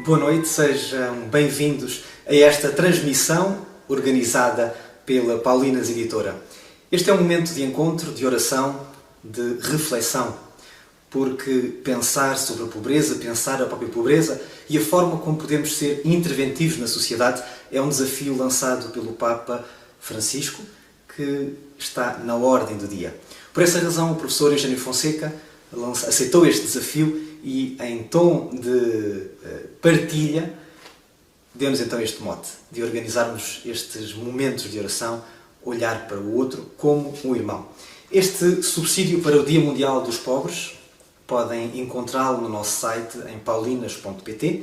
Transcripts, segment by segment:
Boa noite, sejam bem-vindos a esta transmissão organizada pela Paulinas Editora. Este é um momento de encontro, de oração, de reflexão, porque pensar sobre a pobreza, pensar a própria pobreza e a forma como podemos ser interventivos na sociedade é um desafio lançado pelo Papa Francisco, que está na ordem do dia. Por essa razão, o professor Eugênio Fonseca aceitou este desafio e, em tom de partilha, deu-nos então este mote, de organizarmos estes momentos de oração, olhar para o outro como um irmão. Este subsídio para o Dia Mundial dos Pobres podem encontrá-lo no nosso site em paulinas.pt,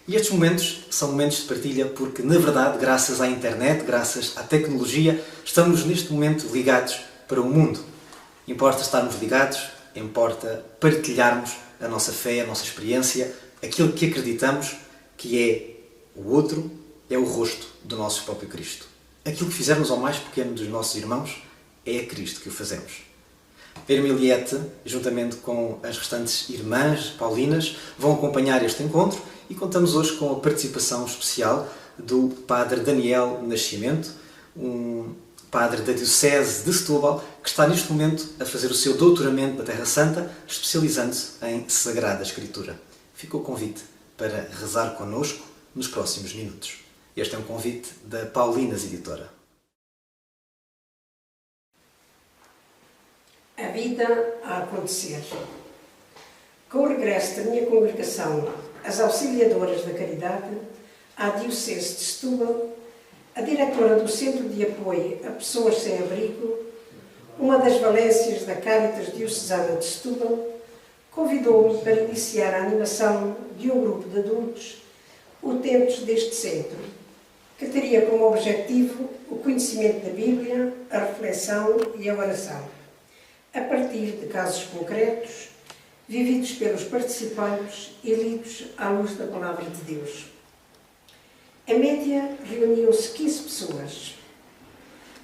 e estes momentos são momentos de partilha porque, na verdade, graças à internet, graças à tecnologia, estamos neste momento ligados para o mundo. Importa estarmos ligados, importa partilharmos a nossa fé, a nossa experiência, aquilo que acreditamos que é o outro, é o rosto do nosso próprio Cristo. Aquilo que fizermos ao mais pequeno dos nossos irmãos é a Cristo que o fazemos. A Irmiliete, juntamente com as restantes irmãs paulinas, vão acompanhar este encontro e contamos hoje com a participação especial do Padre Daniel Nascimento, um padre da Diocese de Setúbal, que está neste momento a fazer o seu doutoramento na Terra Santa, especializando-se em Sagrada Escritura. Fica o convite para rezar connosco nos próximos minutos. Este é um convite da Paulinas Editora. A vida a acontecer. Com o regresso da minha congregação, as Auxiliadoras da Caridade, à Diocese de Setúbal, a diretora do Centro de Apoio a Pessoas Sem Abrigo, uma das valências da Cáritas Diocesana de Setúbal, convidou-me para iniciar a animação de um grupo de adultos utentes deste centro, que teria como objetivo o conhecimento da Bíblia, a reflexão e a oração, a partir de casos concretos, vividos pelos participantes e lidos à luz da Palavra de Deus. Em média, reuniam-se 15 pessoas,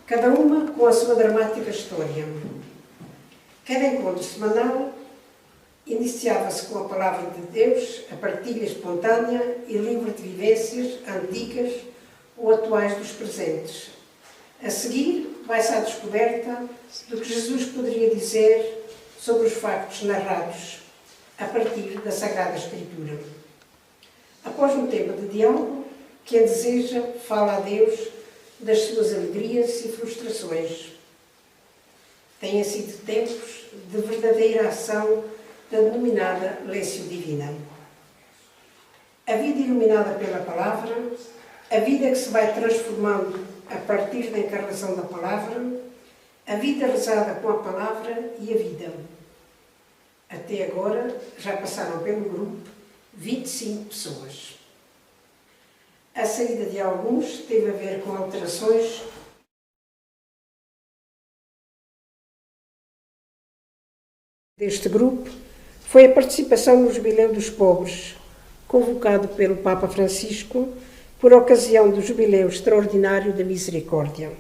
cada uma com a sua dramática história. Cada encontro semanal iniciava-se com a Palavra de Deus, a partilha espontânea e livre de vivências antigas ou atuais dos presentes. A seguir, vai-se à descoberta do que Jesus poderia dizer sobre os factos narrados a partir da Sagrada Escritura. Após um tempo de diálogo, quem deseja fala a Deus das suas alegrias e frustrações. Têm sido tempos de verdadeira ação da denominada Lécio Divina. A vida iluminada pela Palavra, a vida que se vai transformando a partir da encarnação da Palavra, a vida rezada com a Palavra e a vida. Até agora já passaram pelo grupo 25 pessoas. A saída de alguns teve a ver com alterações deste grupo. Foi a participação no Jubileu dos Pobres, convocado pelo Papa Francisco por ocasião do Jubileu Extraordinário da Misericórdia.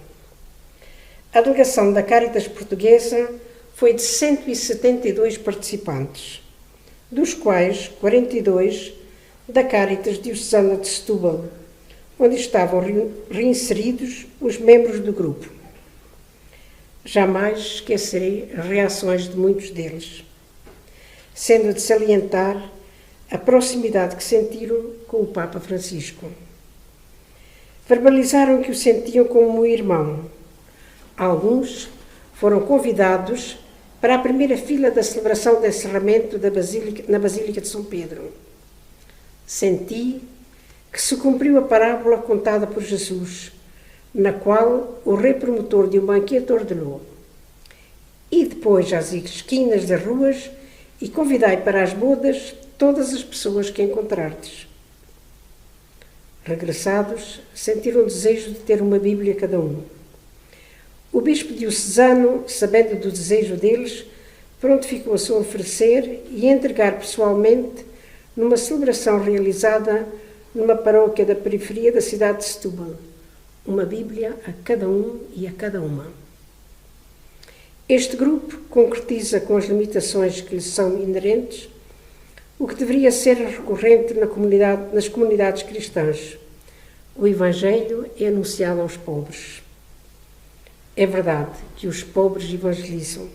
A delegação da Cáritas Portuguesa foi de 172 participantes, dos quais 42 da Cáritas Diocesana de Setúbal, onde estavam reinseridos os membros do grupo. Jamais esquecerei as reações de muitos deles, sendo de salientar a proximidade que sentiram com o Papa Francisco. Verbalizaram que o sentiam como um irmão. Alguns foram convidados para a primeira fila da celebração do encerramento na Basílica de São Pedro. Senti que se cumpriu a parábola contada por Jesus, na qual o rei promotor de um banquete ordenou: "E depois às esquinas das ruas e convidai para as bodas todas as pessoas que encontrardes." Regressados, sentiram o desejo de ter uma Bíblia cada um. O bispo diocesano, sabendo do desejo deles, prontificou-se a oferecer e a entregar pessoalmente, numa celebração realizada numa paróquia da periferia da cidade de Setúbal, uma Bíblia a cada um e a cada uma. Este grupo concretiza, com as limitações que lhe são inerentes, o que deveria ser recorrente nas comunidades cristãs. O Evangelho é anunciado aos pobres. É verdade que os pobres evangelizam.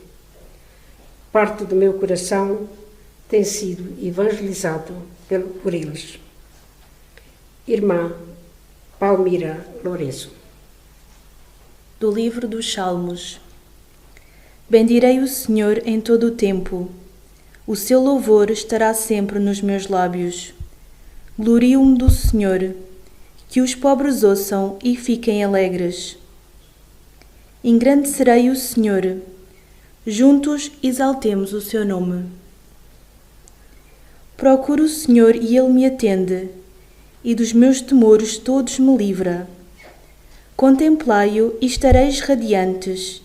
Parte do meu coração tem sido evangelizado por eles. Irmã Palmira Lourenço. Do livro dos Salmos. Bendirei o Senhor em todo o tempo. O seu louvor estará sempre nos meus lábios. Glorio-me do Senhor. Que os pobres ouçam e fiquem alegres. Engrandecerei o Senhor. Juntos exaltemos o seu nome. Procuro o Senhor e ele me atende, e dos meus temores todos me livra. Contemplai-o e estareis radiantes.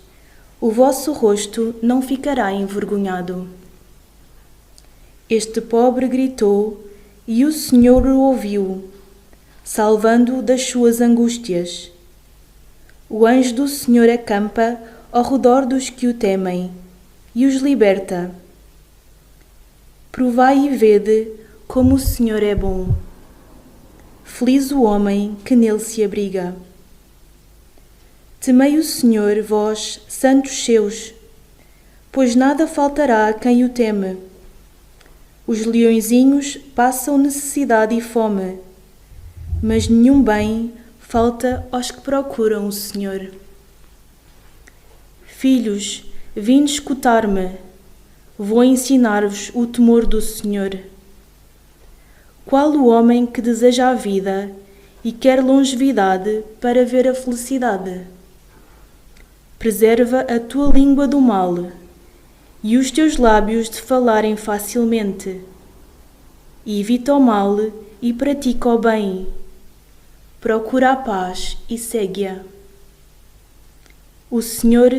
O vosso rosto não ficará envergonhado. Este pobre gritou, e o Senhor o ouviu, salvando-o das suas angústias. O anjo do Senhor acampa ao redor dos que o temem, e os liberta. Provai e vede como o Senhor é bom. Feliz o homem que nele se abriga. Temei o Senhor, vós, santos seus, pois nada faltará a quem o teme. Os leõezinhos passam necessidade e fome, mas nenhum bem falta aos que procuram o Senhor. Filhos, vinde escutar-me, vou ensinar-vos o temor do Senhor. Qual o homem que deseja a vida e quer longevidade para ver a felicidade? Preserva a tua língua do mal e os teus lábios de falarem facilmente. E evita o mal e pratica o bem. Procura a paz e segue-a. O Senhor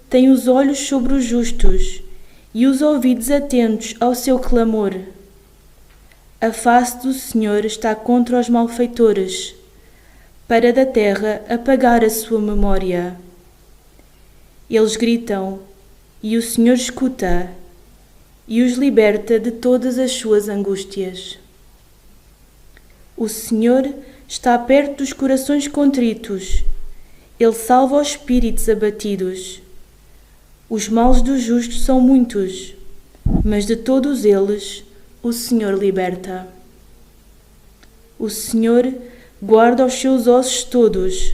tem os olhos sobre os justos e os ouvidos atentos ao seu clamor. A face do Senhor está contra os malfeitores, para da terra apagar a sua memória. Eles gritam, e o Senhor escuta, e os liberta de todas as suas angústias. O Senhor está perto dos corações contritos, Ele salva os espíritos abatidos. Os males dos justos são muitos, mas de todos eles o Senhor liberta. O Senhor guarda os seus ossos todos,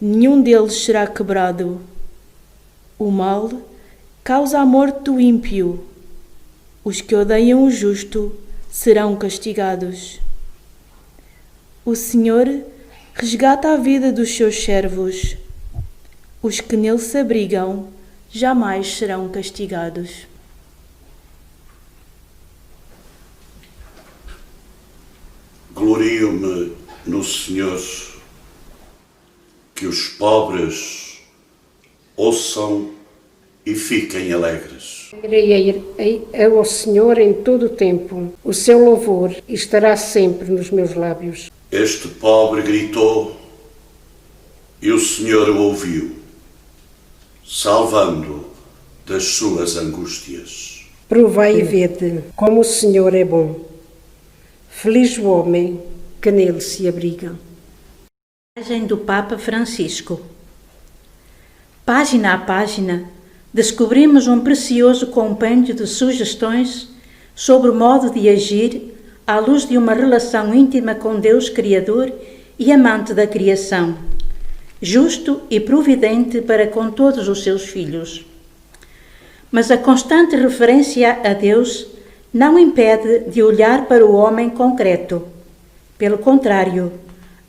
nenhum deles será quebrado. O mal causa a morte do ímpio. Os que odeiam o justo serão castigados. O Senhor resgata a vida dos seus servos. Os que nele se abrigam jamais serão castigados. Glorio-me no Senhor, que os pobres ouçam e fiquem alegres. Irei ao Senhor em todo o tempo, o seu louvor estará sempre nos meus lábios. Este pobre gritou e o Senhor o ouviu, salvando-o das suas angústias. Provai e vede como o Senhor é bom. Feliz o homem que nele se abriga. Mensagem do Papa Francisco. Página a página, descobrimos um precioso compêndio de sugestões sobre o modo de agir à luz de uma relação íntima com Deus Criador e amante da criação, justo e providente para com todos os seus filhos. Mas a constante referência a Deus não impede de olhar para o homem concreto. Pelo contrário,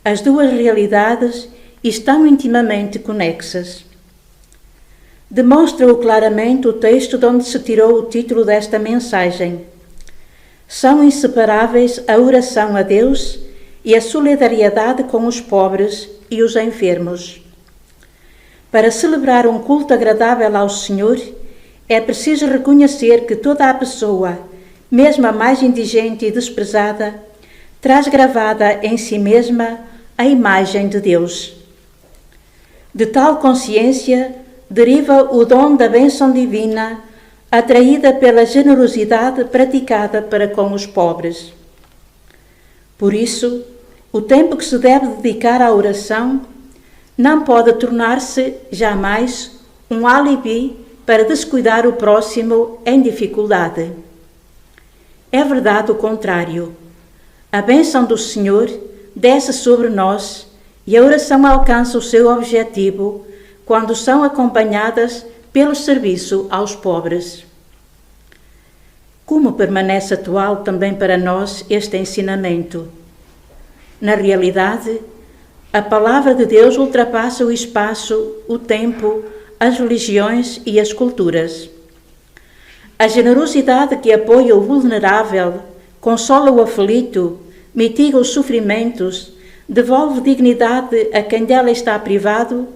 as duas realidades estão intimamente conexas. Demonstra-o claramente o texto de onde se tirou o título desta mensagem. São inseparáveis a oração a Deus e a solidariedade com os pobres e os enfermos. Para celebrar um culto agradável ao Senhor, é preciso reconhecer que toda a pessoa, mesmo a mais indigente e desprezada, traz gravada em si mesma a imagem de Deus. De tal consciência deriva o dom da bênção divina atraída pela generosidade praticada para com os pobres. Por isso, o tempo que se deve dedicar à oração não pode tornar-se jamais um álibi para descuidar o próximo em dificuldade. É verdade o contrário. A bênção do Senhor desce sobre nós e a oração alcança o seu objetivo quando são acompanhadas pelo serviço aos pobres. Como permanece atual também para nós este ensinamento? Na realidade, a palavra de Deus ultrapassa o espaço, o tempo, as religiões e as culturas. A generosidade que apoia o vulnerável, consola o aflito, mitiga os sofrimentos, devolve dignidade a quem dela está privado,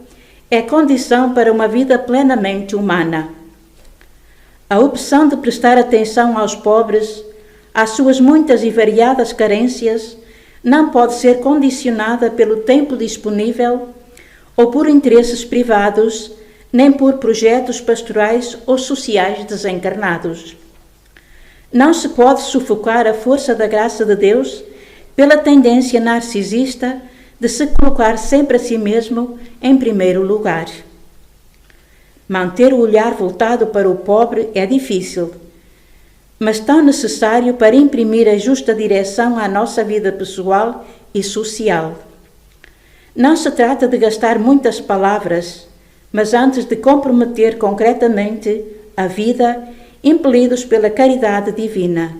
é condição para uma vida plenamente humana. A opção de prestar atenção aos pobres, às suas muitas e variadas carências, não pode ser condicionada pelo tempo disponível ou por interesses privados, nem por projetos pastorais ou sociais desencarnados. Não se pode sufocar a força da graça de Deus pela tendência narcisista de se colocar sempre a si mesmo em primeiro lugar. Manter o olhar voltado para o pobre é difícil, mas tão necessário para imprimir a justa direção à nossa vida pessoal e social. Não se trata de gastar muitas palavras, mas antes de comprometer concretamente a vida, impelidos pela caridade divina.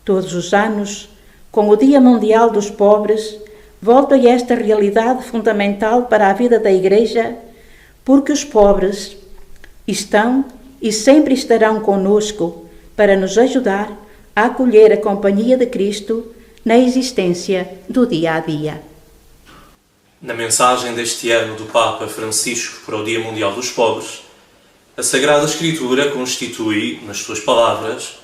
Todos os anos, com o Dia Mundial dos Pobres, volto a esta realidade fundamental para a vida da Igreja, porque os pobres estão e sempre estarão conosco para nos ajudar a acolher a companhia de Cristo na existência do dia a dia. Na mensagem deste ano do Papa Francisco para o Dia Mundial dos Pobres, a Sagrada Escritura constitui, nas suas palavras,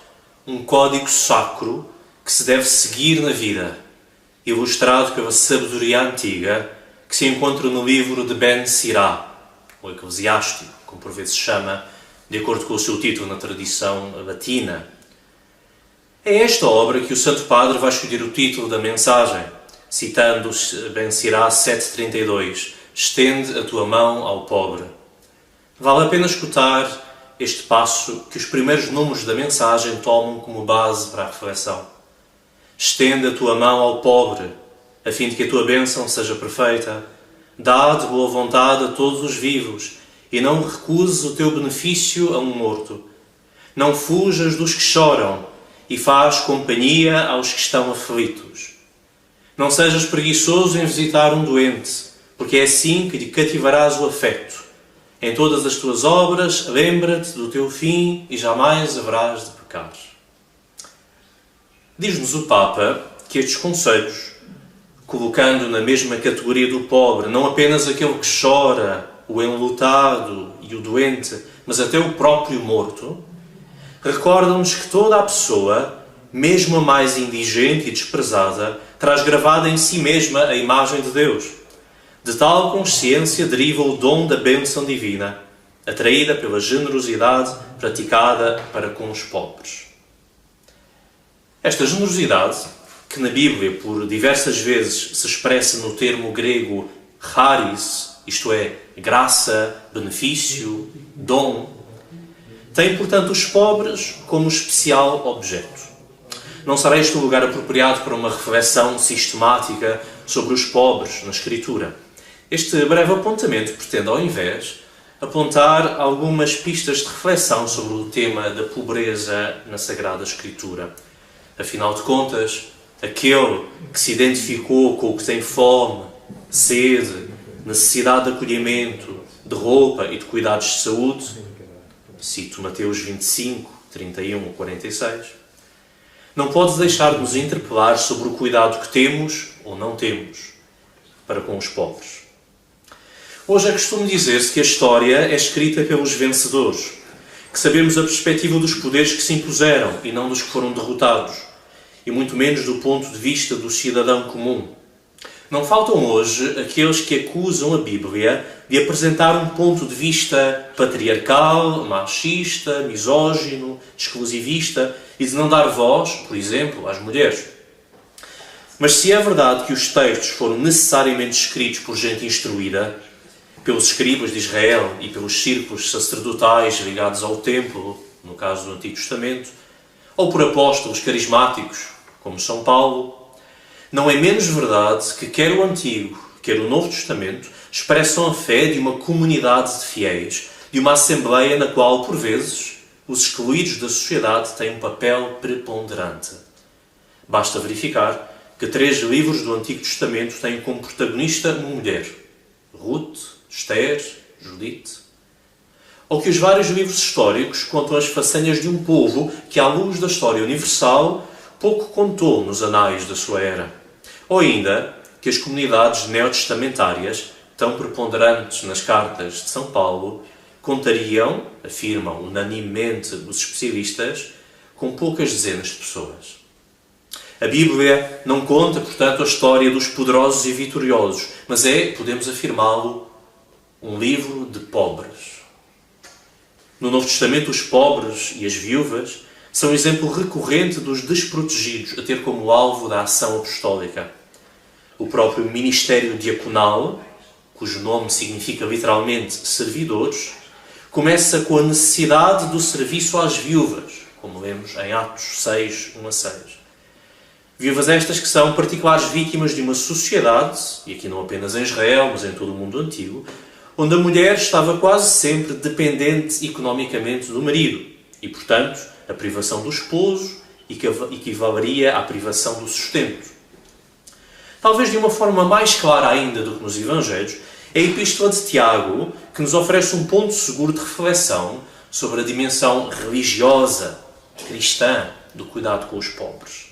um código sacro que se deve seguir na vida, ilustrado pela sabedoria antiga que se encontra no livro de Ben Sirá, o Eclesiástico, como por vezes se chama, de acordo com o seu título na tradição latina. É esta obra que o Santo Padre vai escolher o título da mensagem, citando Ben Sirá 7,32, estende a tua mão ao pobre. Vale a pena escutar este passo que os primeiros números da mensagem tomam como base para a reflexão. Estende a tua mão ao pobre, a fim de que a tua bênção seja perfeita. Dá de boa vontade a todos os vivos, e não recuses o teu benefício a um morto. Não fujas dos que choram, e faz companhia aos que estão aflitos. Não sejas preguiçoso em visitar um doente, porque é assim que lhe cativarás o afeto. Em todas as tuas obras, lembra-te do teu fim e jamais haverás de pecar. Diz-nos o Papa que estes conselhos, colocando na mesma categoria do pobre não apenas aquele que chora, o enlutado e o doente, mas até o próprio morto, recordam-nos que toda a pessoa, mesmo a mais indigente e desprezada, traz gravada em si mesma a imagem de Deus. De tal consciência deriva o dom da bênção divina, atraída pela generosidade praticada para com os pobres. Esta generosidade, que na Bíblia por diversas vezes se expressa no termo grego charis, isto é, graça, benefício, dom, tem, portanto, os pobres como especial objeto. Não será este o lugar apropriado para uma reflexão sistemática sobre os pobres na Escritura. Este breve apontamento pretende, ao invés, apontar algumas pistas de reflexão sobre o tema da pobreza na Sagrada Escritura. Afinal de contas, aquele que se identificou com o que tem fome, sede, necessidade de acolhimento, de roupa e de cuidados de saúde, cito Mateus 25, 31 a 46, não pode deixar de nos interpelar sobre o cuidado que temos ou não temos para com os pobres. Hoje é costume dizer-se que a história é escrita pelos vencedores, que sabemos a perspectiva dos poderes que se impuseram e não dos que foram derrotados, e muito menos do ponto de vista do cidadão comum. Não faltam hoje aqueles que acusam a Bíblia de apresentar um ponto de vista patriarcal, machista, misógino, exclusivista e de não dar voz, por exemplo, às mulheres. Mas se é verdade que os textos foram necessariamente escritos por gente instruída, pelos escribas de Israel e pelos círculos sacerdotais ligados ao templo, no caso do Antigo Testamento, ou por apóstolos carismáticos, como São Paulo, não é menos verdade que quer o Antigo, quer o Novo Testamento expressam a fé de uma comunidade de fiéis, de uma assembleia na qual, por vezes, os excluídos da sociedade têm um papel preponderante. Basta verificar que 3 livros do Antigo Testamento têm como protagonista uma mulher, Ruth, Esther, Judite, ou que os vários livros históricos contam as façanhas de um povo que, à luz da história universal, pouco contou nos anais da sua era, ou ainda que as comunidades neotestamentárias, tão preponderantes nas cartas de São Paulo, contariam, afirmam unanimemente os especialistas, com poucas dezenas de pessoas. A Bíblia não conta, portanto, a história dos poderosos e vitoriosos, mas é, podemos afirmá-lo, um livro de pobres. No Novo Testamento, os pobres e as viúvas são exemplo recorrente dos desprotegidos a ter como alvo da ação apostólica. O próprio ministério diaconal, cujo nome significa literalmente servidores, começa com a necessidade do serviço às viúvas, como lemos em Atos 6, 1-6. Viúvas estas que são particulares vítimas de uma sociedade, e aqui não apenas em Israel, mas em todo o mundo antigo, onde a mulher estava quase sempre dependente economicamente do marido, e, portanto, a privação do esposo equivaleria à privação do sustento. Talvez de uma forma mais clara ainda do que nos Evangelhos, é a Epístola de Tiago que nos oferece um ponto seguro de reflexão sobre a dimensão religiosa, cristã, do cuidado com os pobres.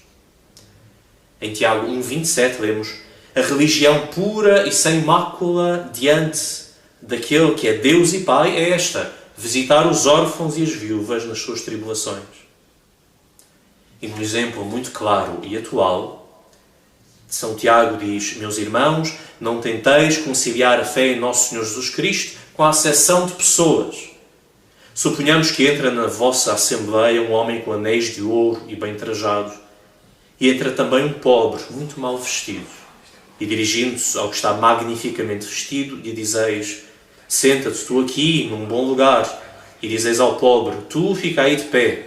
Em Tiago 1,27 lemos: a religião pura e sem mácula diante daquele que é Deus e Pai é esta: visitar os órfãos e as viúvas nas suas tribulações. E num exemplo muito claro e atual, São Tiago diz: meus irmãos, não tenteis conciliar a fé em Nosso Senhor Jesus Cristo com a acessão de pessoas. Suponhamos que entra na vossa assembleia um homem com anéis de ouro e bem trajado, e entra também um pobre, muito mal vestido, e dirigindo-se ao que está magnificamente vestido, lhe dizeis: senta-te tu aqui, num bom lugar, e dizeis ao pobre: tu fica aí de pé,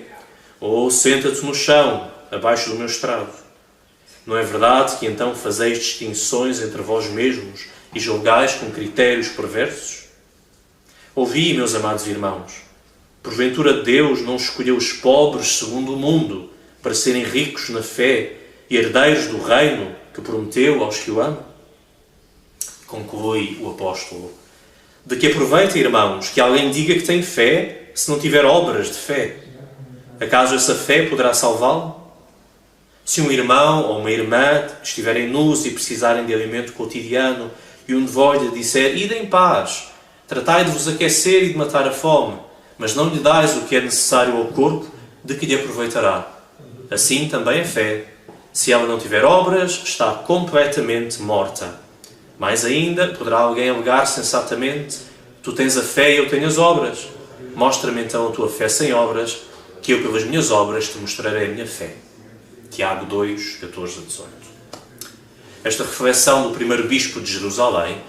ou senta-te no chão, abaixo do meu estrado. Não é verdade que então fazeis distinções entre vós mesmos e julgais com critérios perversos? Ouvi, meus amados irmãos, porventura Deus não escolheu os pobres segundo o mundo para serem ricos na fé e herdeiros do reino que prometeu aos que o amam? Conclui o apóstolo: de que aproveita, irmãos, que alguém diga que tem fé se não tiver obras de fé? Acaso essa fé poderá salvá-lo? Se um irmão ou uma irmã estiverem nus e precisarem de alimento cotidiano e um de vós lhe disser: ide em paz, tratai de vos aquecer e de matar a fome, mas não lhe dais o que é necessário ao corpo, de que lhe aproveitará? Assim também a fé, se ela não tiver obras, está completamente morta. Mais ainda, poderá alguém alegar sensatamente: tu tens a fé e eu tenho as obras. Mostra-me então a tua fé sem obras, que eu pelas minhas obras te mostrarei a minha fé. Tiago 2, 14 a 18. Esta reflexão do primeiro bispo de Jerusalém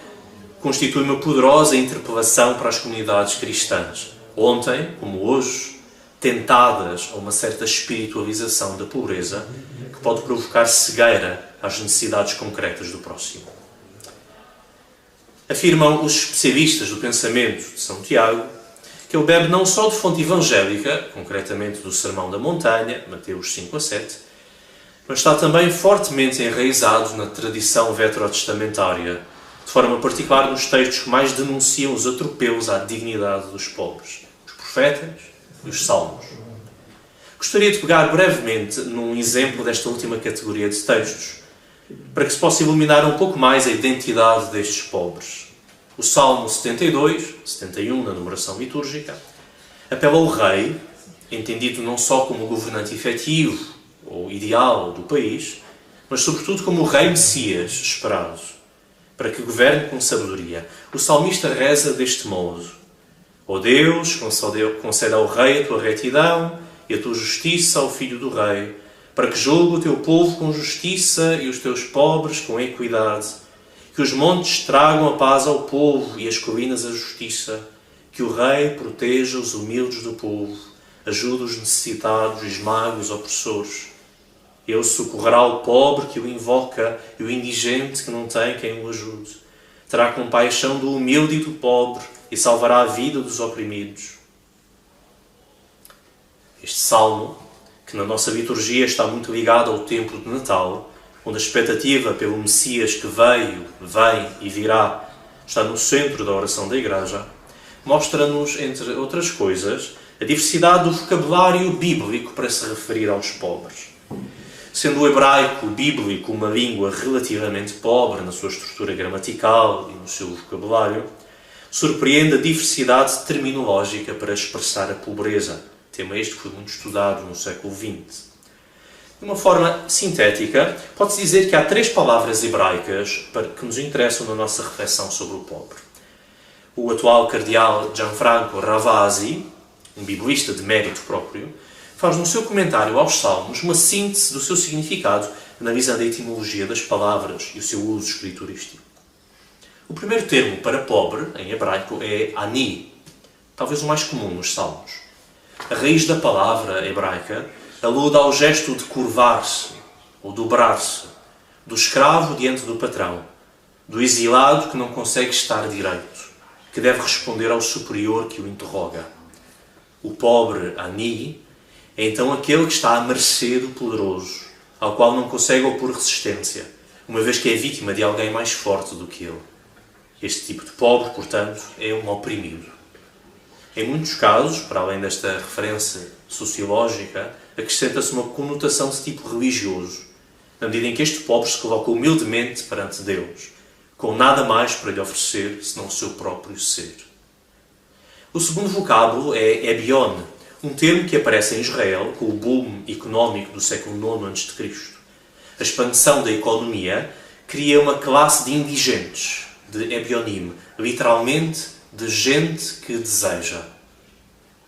constitui uma poderosa interpelação para as comunidades cristãs, ontem, como hoje, tentadas a uma certa espiritualização da pobreza que pode provocar cegueira às necessidades concretas do próximo. Afirmam os especialistas do pensamento de São Tiago que ele bebe não só de fonte evangélica, concretamente do Sermão da Montanha, Mateus 5 a 7, mas está também fortemente enraizado na tradição veterotestamentária, de forma particular nos textos que mais denunciam os atropelos à dignidade dos pobres, os profetas e os salmos. Gostaria de pegar brevemente num exemplo desta última categoria de textos, para que se possa iluminar um pouco mais a identidade destes pobres. O Salmo 72, 71 na numeração litúrgica, apela ao rei, entendido não só como governante efetivo ou ideal do país, mas sobretudo como o rei Messias esperado. para que governe com sabedoria. O salmista reza deste modo: Ó Deus, concede ao rei a tua retidão e a tua justiça ao filho do rei, para que julgue o teu povo com justiça e os teus pobres com equidade. Que os montes tragam a paz ao povo e as colinas a justiça. Que o rei proteja os humildes do povo, ajude os necessitados e esmague os opressores. Ele socorrerá o pobre que o invoca e o indigente que não tem quem o ajude. Terá compaixão do humilde e do pobre e salvará a vida dos oprimidos. Este salmo, que na nossa liturgia está muito ligado ao tempo de Natal, onde a expectativa pelo Messias que veio, vem e virá está no centro da oração da Igreja, mostra-nos, entre outras coisas, a diversidade do vocabulário bíblico para se referir aos pobres. Sendo o hebraico bíblico uma língua relativamente pobre na sua estrutura gramatical e no seu vocabulário, surpreende a diversidade terminológica para expressar a pobreza, tema este que foi muito estudado no século XX. De uma forma sintética, pode-se dizer que há 3 palavras hebraicas que nos interessam na nossa reflexão sobre o pobre. O atual cardeal Gianfranco Ravasi, um biblista de mérito próprio, faz no seu comentário aos Salmos uma síntese do seu significado, analisando a etimologia das palavras e o seu uso escriturístico. O primeiro termo para pobre, em hebraico, é ani, talvez o mais comum nos Salmos. A raiz da palavra hebraica alude ao gesto de curvar-se ou dobrar-se, do escravo diante do patrão, do exilado que não consegue estar direito, que deve responder ao superior que o interroga. O pobre ani é então aquele que está à mercê do poderoso, ao qual não consegue opor resistência, uma vez que é vítima de alguém mais forte do que ele. Este tipo de pobre, portanto, é um oprimido. Em muitos casos, para além desta referência sociológica, acrescenta-se uma conotação de tipo religioso, na medida em que este pobre se coloca humildemente perante Deus, com nada mais para lhe oferecer senão o seu próprio ser. O segundo vocábulo é ebion, um termo que aparece em Israel com o boom económico do século IX a.C. A expansão da economia cria uma classe de indigentes, de ebionim, literalmente de gente que deseja.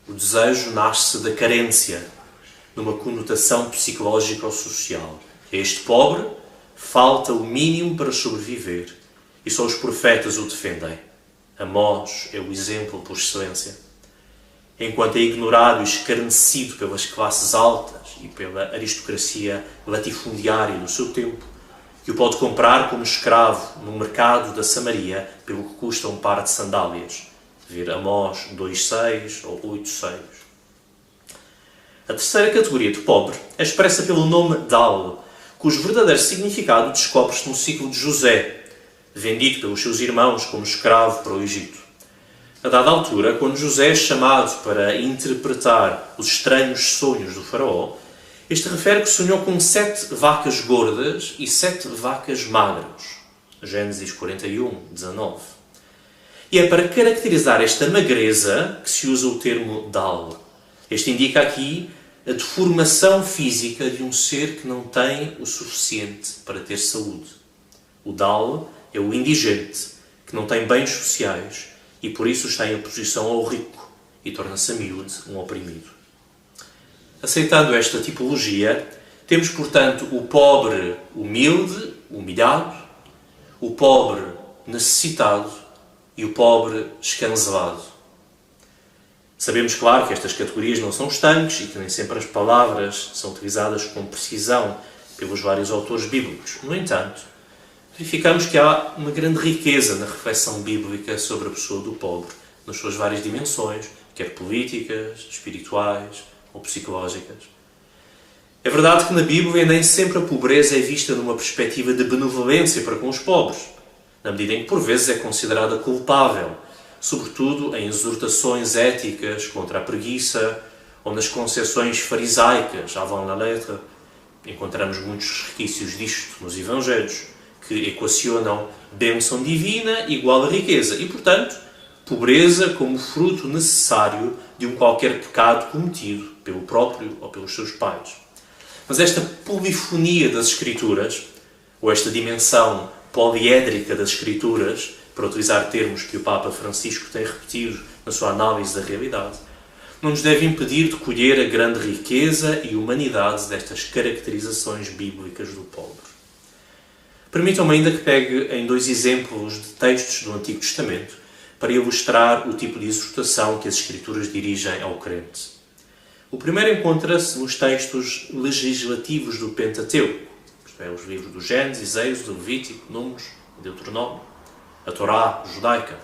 O desejo nasce da carência, numa conotação psicológica ou social. A este pobre falta o mínimo para sobreviver, e só os profetas o defendem. Amós é o exemplo por excelência. Enquanto é ignorado e escarnecido pelas classes altas e pela aristocracia latifundiária do seu tempo, que o pode comprar como escravo no mercado da Samaria pelo que custa um par de sandálias. Ver Amós 2,6 ou 8,6. A terceira categoria de pobre é expressa pelo nome Dal, cujo verdadeiro significado descobre-se no ciclo de José, vendido pelos seus irmãos como escravo para o Egito. A dada altura, quando José é chamado para interpretar os estranhos sonhos do faraó, este refere que sonhou com 7 vacas gordas e 7 vacas magras. Gênesis 41, 19. E é para caracterizar esta magreza que se usa o termo Dal. Este indica aqui a deformação física de um ser que não tem o suficiente para ter saúde. O Dal é o indigente, que não tem bens sociais e por isso está em oposição ao rico e torna-se a miúde um oprimido. Aceitando esta tipologia, temos, portanto, o pobre humilde, humilhado, o pobre necessitado e o pobre escancelado. Sabemos, claro, que estas categorias não são estanques e que nem sempre as palavras são utilizadas com precisão pelos vários autores bíblicos. No entanto, verificamos que há uma grande riqueza na reflexão bíblica sobre a pessoa do pobre, nas suas várias dimensões, quer políticas, espirituais ou psicológicas. É verdade que na Bíblia nem sempre a pobreza é vista numa perspectiva de benevolência para com os pobres, na medida em que por vezes é considerada culpável, sobretudo em exortações éticas contra a preguiça ou nas concepções farisaicas avant la lettre. Encontramos muitos resquícios disto nos Evangelhos, que equacionam bênção divina igual a riqueza e, portanto, pobreza como fruto necessário de um qualquer pecado cometido pelo próprio ou pelos seus pais. Mas esta polifonia das Escrituras, ou esta dimensão poliédrica das Escrituras, para utilizar termos que o Papa Francisco tem repetido na sua análise da realidade, não nos deve impedir de colher a grande riqueza e humanidade destas caracterizações bíblicas do pobre. Permitam-me ainda que pegue em 2 exemplos de textos do Antigo Testamento para ilustrar o tipo de exortação que as Escrituras dirigem ao crente. O primeiro encontra-se nos textos legislativos do Pentateuco, isto é, os livros do Gênesis, Êxodo, Levítico, Números, Deuteronômio, a Torá judaica,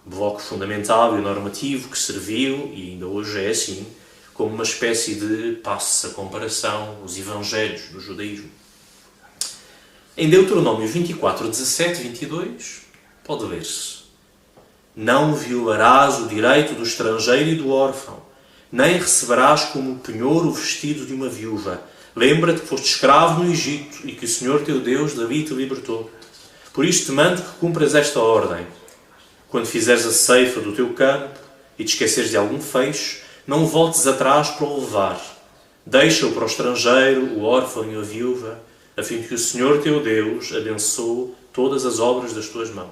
bloco fundamental e normativo que serviu, e ainda hoje é assim, como uma espécie de passo a comparação, os evangelhos do judaísmo. Em Deuteronômio 24, 17, 22, pode ler-se: não violarás o direito do estrangeiro e do órfão, nem receberás como penhor o vestido de uma viúva. Lembra-te que foste escravo no Egito e que o Senhor teu Deus dali te libertou. Por isto te mando que cumpras esta ordem. Quando fizeres a ceifa do teu campo e te esqueceres de algum feixe, não voltes atrás para o levar. Deixa-o para o estrangeiro, o órfão e a viúva, a fim que o Senhor teu Deus abençoe todas as obras das tuas mãos.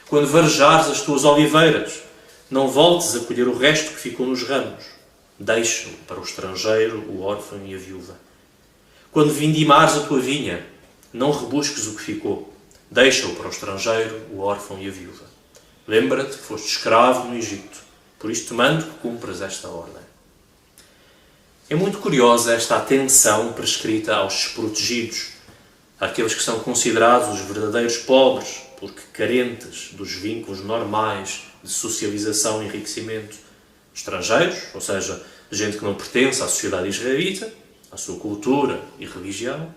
Quando varejares as tuas oliveiras, não voltes a colher o resto que ficou nos ramos. Deixa-o para o estrangeiro, o órfão e a viúva. Quando vindimares a tua vinha, não rebusques o que ficou. Deixa-o para o estrangeiro, o órfão e a viúva. Lembra-te que foste escravo no Egito. Por isto te mando que cumpras esta ordem. É muito curiosa esta atenção prescrita aos desprotegidos, àqueles que são considerados os verdadeiros pobres, porque carentes dos vínculos normais de socialização e enriquecimento. Estrangeiros, ou seja, gente que não pertence à sociedade israelita, à sua cultura e religião.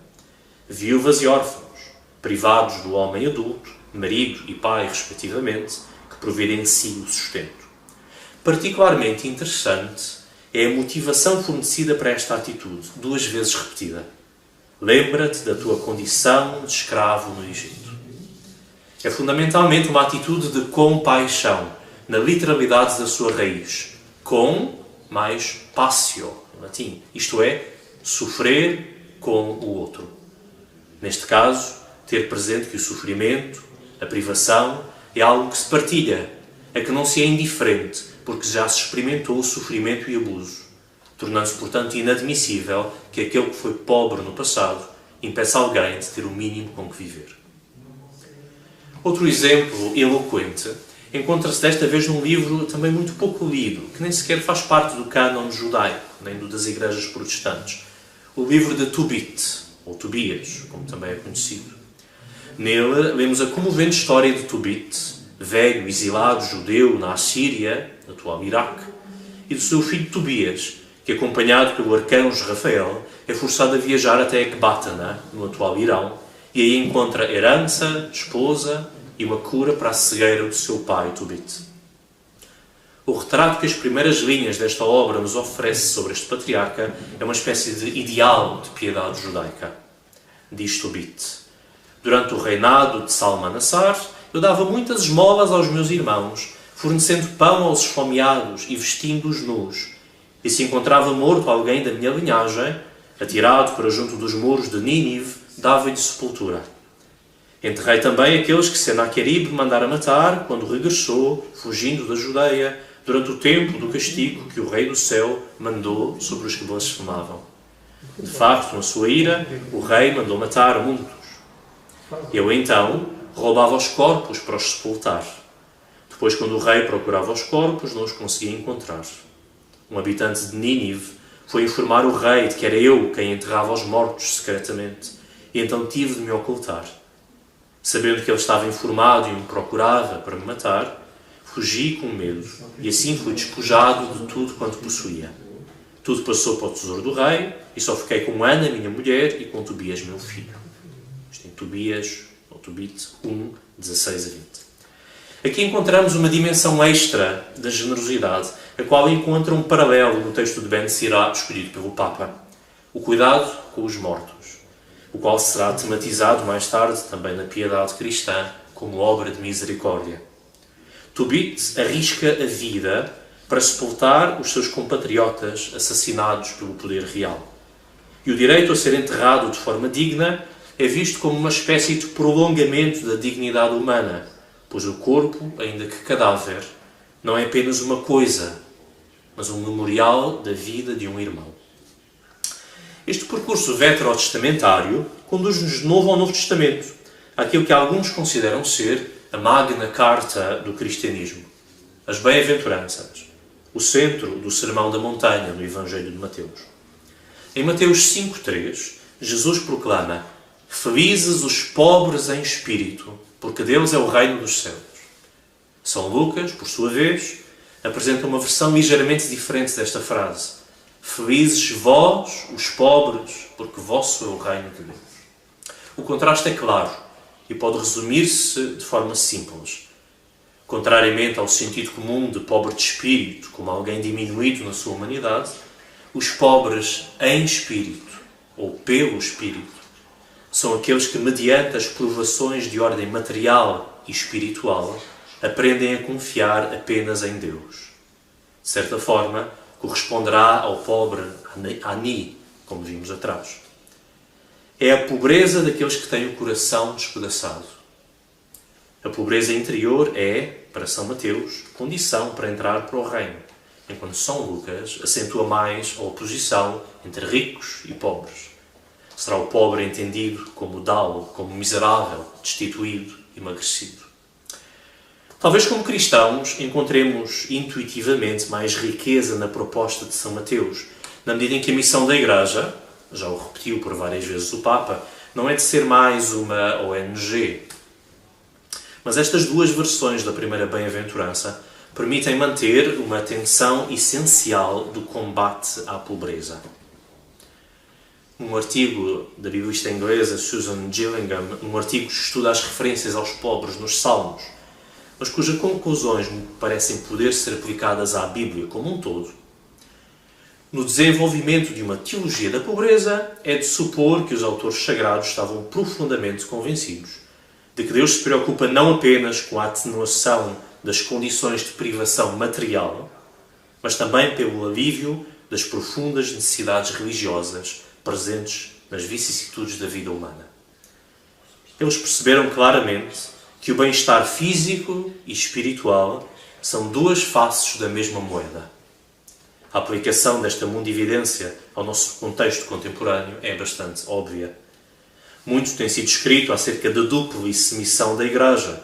Viúvas e órfãos, privados do homem adulto, marido e pai, respectivamente, que providencia o sustento. Particularmente interessante é a motivação fornecida para esta atitude, 2 vezes repetida. Lembra-te da tua condição de escravo no Egito. É fundamentalmente uma atitude de compaixão, na literalidade da sua raiz. Com mais passio, em latim. Isto é, sofrer com o outro. Neste caso, ter presente que o sofrimento, a privação, é algo que se partilha, a que não se é indiferente, porque já se experimentou o sofrimento e abuso, tornando-se, portanto, inadmissível que aquele que foi pobre no passado impeça alguém de ter o mínimo com que viver. Outro exemplo eloquente encontra-se desta vez num livro também muito pouco lido, que nem sequer faz parte do cânon judaico, nem do das igrejas protestantes. O livro de Tobit, ou Tobias, como também é conhecido. Nele lemos a comovente história de Tobit, velho exilado judeu na Assíria, atual Iraque, e do seu filho Tobias, que, acompanhado pelo arcanjo Rafael, é forçado a viajar até Ecbatana, no atual Irão, e aí encontra herança, esposa e uma cura para a cegueira do seu pai, Tobit. O retrato que as primeiras linhas desta obra nos oferece sobre este patriarca é uma espécie de ideal de piedade judaica. Diz Tobit: durante o reinado de Salmanassar, eu dava muitas esmolas aos meus irmãos, fornecendo pão aos esfomeados e vestindo-os nus. E se encontrava morto alguém da minha linhagem, atirado para junto dos muros de Nínive, dava-lhe sepultura. Enterrei também aqueles que Senaqueribe mandara matar quando regressou, fugindo da Judeia, durante o tempo do castigo que o Rei do Céu mandou sobre os que blasfemavam. De facto, na sua ira, o Rei mandou matar muitos. Eu, então, roubava os corpos para os sepultar. Depois, quando o Rei procurava os corpos, não os conseguia encontrar. Um habitante de Nínive foi informar o Rei de que era eu quem enterrava os mortos secretamente, e então tive de me ocultar. Sabendo que ele estava informado e me procurava para me matar, fugi com medo, e assim fui despojado de tudo quanto possuía. Tudo passou para o tesouro do rei, e só fiquei com Ana, minha mulher, e com Tobias, meu filho. Isto em Tobias, ou Tobit, 1, 16 a 20. Aqui encontramos uma dimensão extra da generosidade, a qual encontra um paralelo no texto de Ben Sirá, escolhido pelo Papa. O cuidado com os mortos, o qual será tematizado mais tarde também na piedade cristã como obra de misericórdia. Tobit arrisca a vida para sepultar os seus compatriotas assassinados pelo poder real. E o direito a ser enterrado de forma digna é visto como uma espécie de prolongamento da dignidade humana, pois o corpo, ainda que cadáver, não é apenas uma coisa, mas um memorial da vida de um irmão. Este percurso veterotestamentário conduz-nos de novo ao Novo Testamento, àquilo que alguns consideram ser a Magna Carta do cristianismo, as bem-aventuranças, o centro do Sermão da Montanha no Evangelho de Mateus. Em Mateus 5,3, Jesus proclama: felizes os pobres em espírito, porque deles é o reino dos céus. São Lucas, por sua vez, apresenta uma versão ligeiramente diferente desta frase: felizes vós, os pobres, porque vosso é o reino de Deus. O contraste é claro e pode resumir-se de forma simples. Contrariamente ao sentido comum de pobre de espírito, como alguém diminuído na sua humanidade, os pobres em espírito, ou pelo espírito, são aqueles que, mediante as provações de ordem material e espiritual, aprendem a confiar apenas em Deus. De certa forma, corresponderá ao pobre Ani, como vimos atrás. É a pobreza daqueles que têm o coração despedaçado. A pobreza interior é, para São Mateus, condição para entrar para o reino, enquanto São Lucas acentua mais a oposição entre ricos e pobres. Será o pobre entendido como dalo, como miserável, destituído, emagrecido. Talvez como cristãos encontremos intuitivamente mais riqueza na proposta de São Mateus, na medida em que a missão da Igreja, já o repetiu por várias vezes o Papa, não é de ser mais uma ONG. Mas estas duas versões da primeira bem-aventurança permitem manter uma atenção essencial do combate à pobreza. Um artigo da biblista inglesa Susan Gillingham, um artigo que estuda as referências aos pobres nos Salmos, mas cujas conclusões me parecem poder ser aplicadas à Bíblia como um todo. No desenvolvimento de uma teologia da pobreza, é de supor que os autores sagrados estavam profundamente convencidos de que Deus se preocupa não apenas com a atenuação das condições de privação material, mas também pelo alívio das profundas necessidades religiosas presentes nas vicissitudes da vida humana. Eles perceberam claramente que o bem-estar físico e espiritual são duas faces da mesma moeda. A aplicação desta mundividência ao nosso contexto contemporâneo é bastante óbvia. Muito tem sido escrito acerca da duplice missão da Igreja,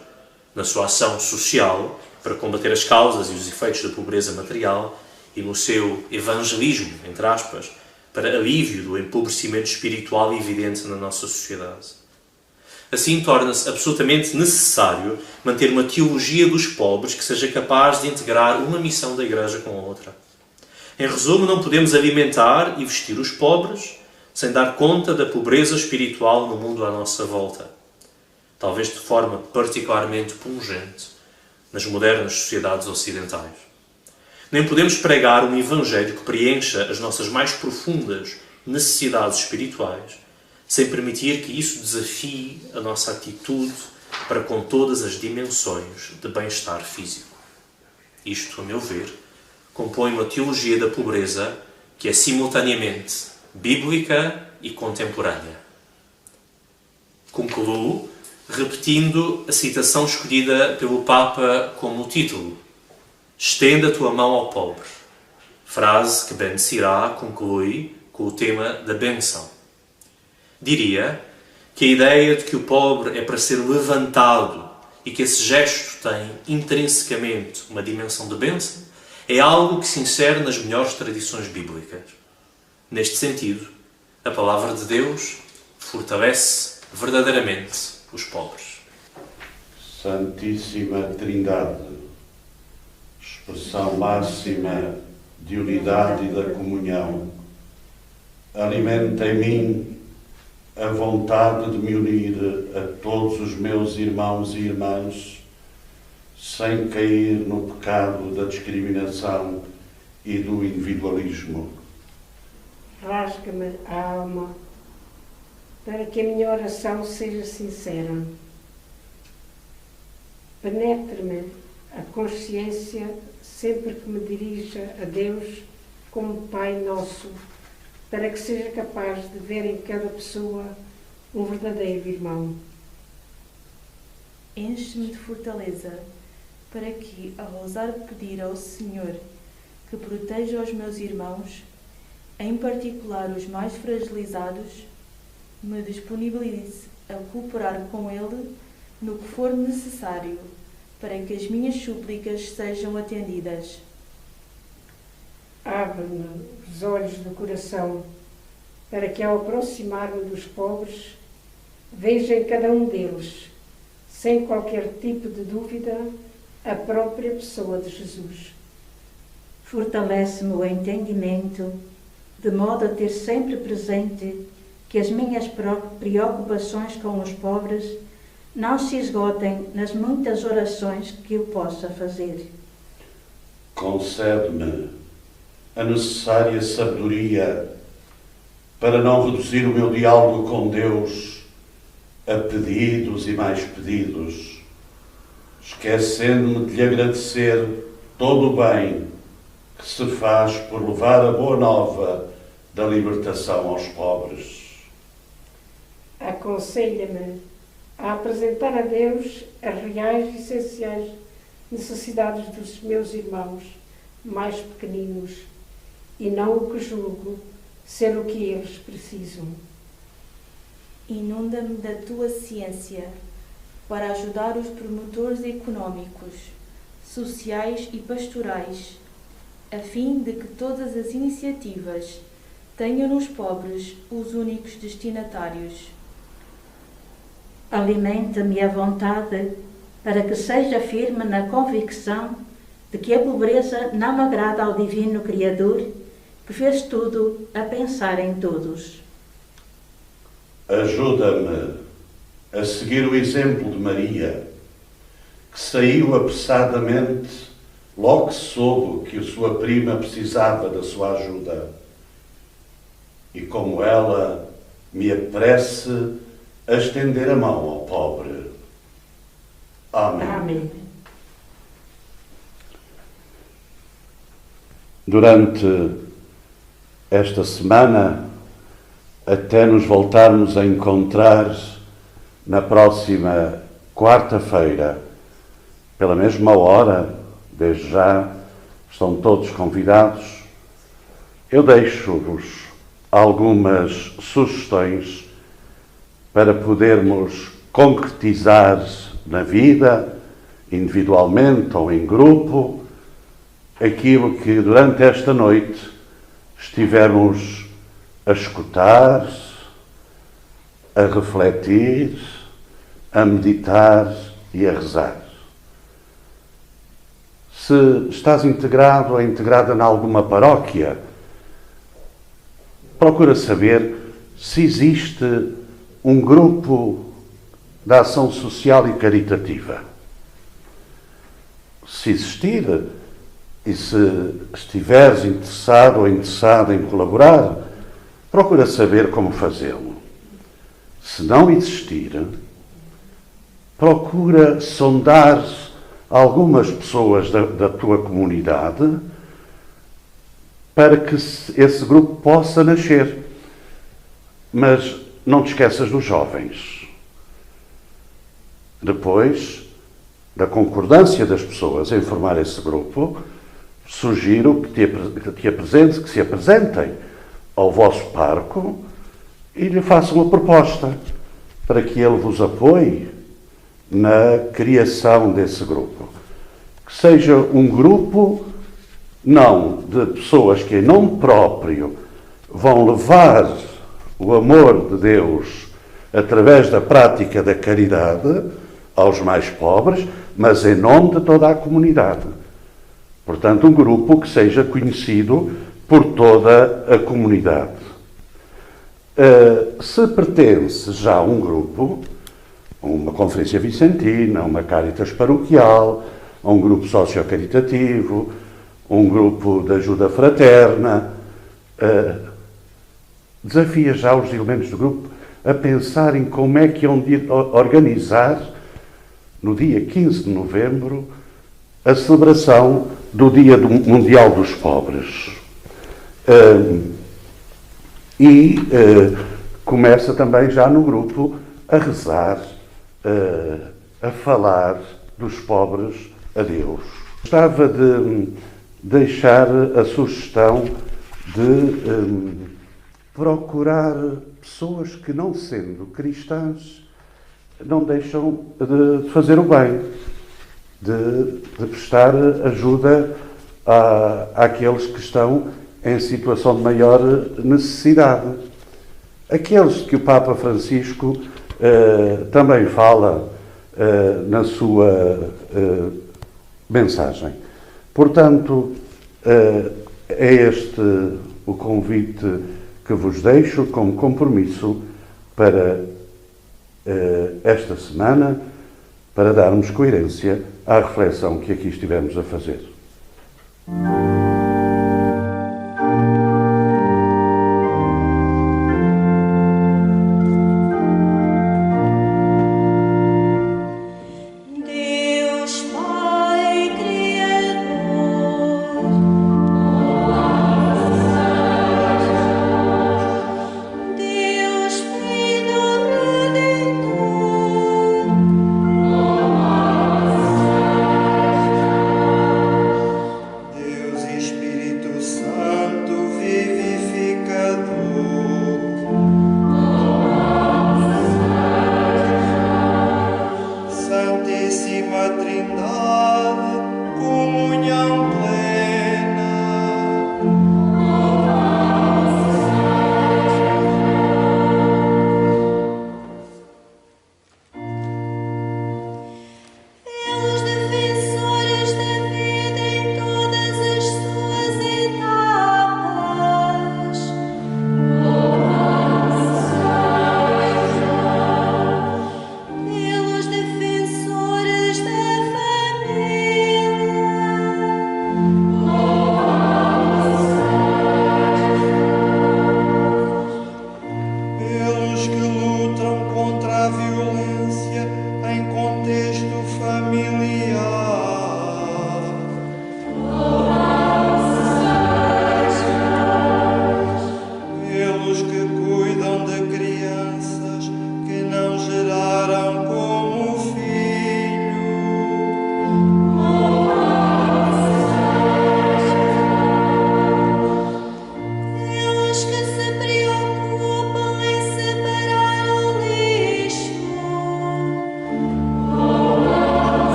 na sua ação social para combater as causas e os efeitos da pobreza material e no seu evangelismo, entre aspas, para alívio do empobrecimento espiritual evidente na nossa sociedade. Assim, torna-se absolutamente necessário manter uma teologia dos pobres que seja capaz de integrar uma missão da Igreja com a outra. Em resumo, não podemos alimentar e vestir os pobres sem dar conta da pobreza espiritual no mundo à nossa volta, talvez de forma particularmente pungente nas modernas sociedades ocidentais. Nem podemos pregar um evangelho que preencha as nossas mais profundas necessidades espirituais sem permitir que isso desafie a nossa atitude para com todas as dimensões de bem-estar físico. Isto, a meu ver, compõe uma teologia da pobreza que é simultaneamente bíblica e contemporânea. Concluo repetindo a citação escolhida pelo Papa como título: Estenda a tua mão ao pobre. Frase que Ben Sirá conclui com o tema da benção. Diria que a ideia de que o pobre é para ser levantado e que esse gesto tem intrinsecamente uma dimensão de bênção é algo que se insere nas melhores tradições bíblicas. Neste sentido, a palavra de Deus fortalece verdadeiramente os pobres. Santíssima Trindade, expressão máxima de unidade e da comunhão, alimenta em mim a vontade de me unir a todos os meus irmãos e irmãs, sem cair no pecado da discriminação e do individualismo. Rasga-me a alma para que a minha oração seja sincera. Penetre-me a consciência sempre que me dirija a Deus como Pai Nosso, para que seja capaz de ver em cada pessoa um verdadeiro irmão. Enche-me de fortaleza, para que, ao ousar pedir ao Senhor que proteja os meus irmãos, em particular os mais fragilizados, me disponibilize a cooperar com Ele no que for necessário, para que as minhas súplicas sejam atendidas. Abre-me os olhos do coração, para que, ao aproximar-me dos pobres, veja em cada um deles, sem qualquer tipo de dúvida, a própria pessoa de Jesus. Fortalece-me o entendimento, de modo a ter sempre presente que as minhas preocupações com os pobres não se esgotem nas muitas orações que eu possa fazer. Concede-me a necessária sabedoria para não reduzir o meu diálogo com Deus a pedidos e mais pedidos, esquecendo-me de lhe agradecer todo o bem que se faz por levar a boa nova da libertação aos pobres. Aconselha-me a apresentar a Deus as reais e essenciais necessidades dos meus irmãos mais pequeninos e não o que julgo ser o que eles precisam. Inunda-me da tua ciência para ajudar os promotores económicos, sociais e pastorais, a fim de que todas as iniciativas tenham nos pobres os únicos destinatários. Alimenta-me a vontade para que seja firme na convicção de que a pobreza não agrada ao Divino Criador, que fez tudo a pensar em todos. Ajuda-me a seguir o exemplo de Maria, que saiu apressadamente logo que soube que a sua prima precisava da sua ajuda. E como ela, me apresse a estender a mão ao pobre. Amém. Amém. Durante esta semana, até nos voltarmos a encontrar na próxima quarta-feira, pela mesma hora, desde já, estão todos convidados, eu deixo-vos algumas sugestões para podermos concretizar na vida, individualmente ou em grupo, aquilo que durante esta noite estivemos a escutar, a refletir, a meditar e a rezar. Se estás integrado ou integrada em alguma paróquia, procura saber se existe um grupo de ação social e caritativa. Se existir, e se estiveres interessado ou interessada em colaborar, procura saber como fazê-lo. Se não existir, procura sondar algumas pessoas da tua comunidade para que esse grupo possa nascer. Mas não te esqueças dos jovens. Depois da concordância das pessoas em formar esse grupo, sugiro que se apresentem ao vosso parco e lhe façam uma proposta para que ele vos apoie na criação desse grupo. Que seja um grupo não de pessoas que em nome próprio vão levar o amor de Deus através da prática da caridade aos mais pobres, mas em nome de toda a comunidade. Portanto, um grupo que seja conhecido por toda a comunidade. Se pertence já a um grupo, uma conferência vicentina, uma Caritas paroquial, a um grupo socio-caritativo, um grupo de ajuda fraterna, desafia já os elementos do grupo a pensarem como é que hão de organizar, no dia 15 de novembro, a celebração do Dia Mundial dos Pobres. começa também já no grupo a rezar, a falar dos pobres a Deus. Gostava de deixar a sugestão de procurar pessoas que, não sendo cristãs, não deixam de fazer o bem, de prestar ajuda àqueles que estão em situação de maior necessidade. Aqueles que o Papa Francisco também fala na sua mensagem. Portanto, é este o convite que vos deixo como compromisso para esta semana, para darmos coerência à reflexão que aqui estivemos a fazer.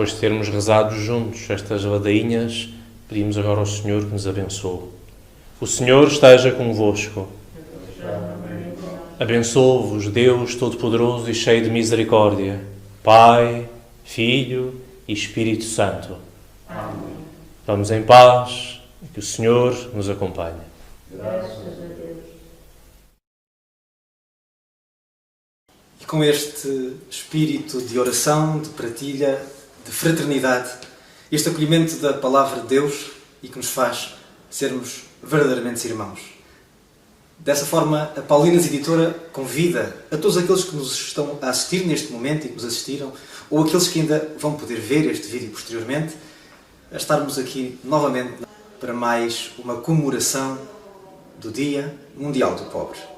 Depois de termos rezado juntos estas ladainhas, pedimos agora ao Senhor que nos abençoe. O Senhor esteja convosco. Abençoe-vos, Deus Todo-Poderoso e cheio de misericórdia, Pai, Filho e Espírito Santo. Amém. Vamos em paz e que o Senhor nos acompanhe. Graças a Deus. E com este espírito de oração, de partilha, de fraternidade, este acolhimento da Palavra de Deus e que nos faz sermos verdadeiramente irmãos. Dessa forma, a Paulinas Editora convida a todos aqueles que nos estão a assistir neste momento e que nos assistiram, ou aqueles que ainda vão poder ver este vídeo posteriormente, a estarmos aqui novamente para mais uma comemoração do Dia Mundial do Pobre.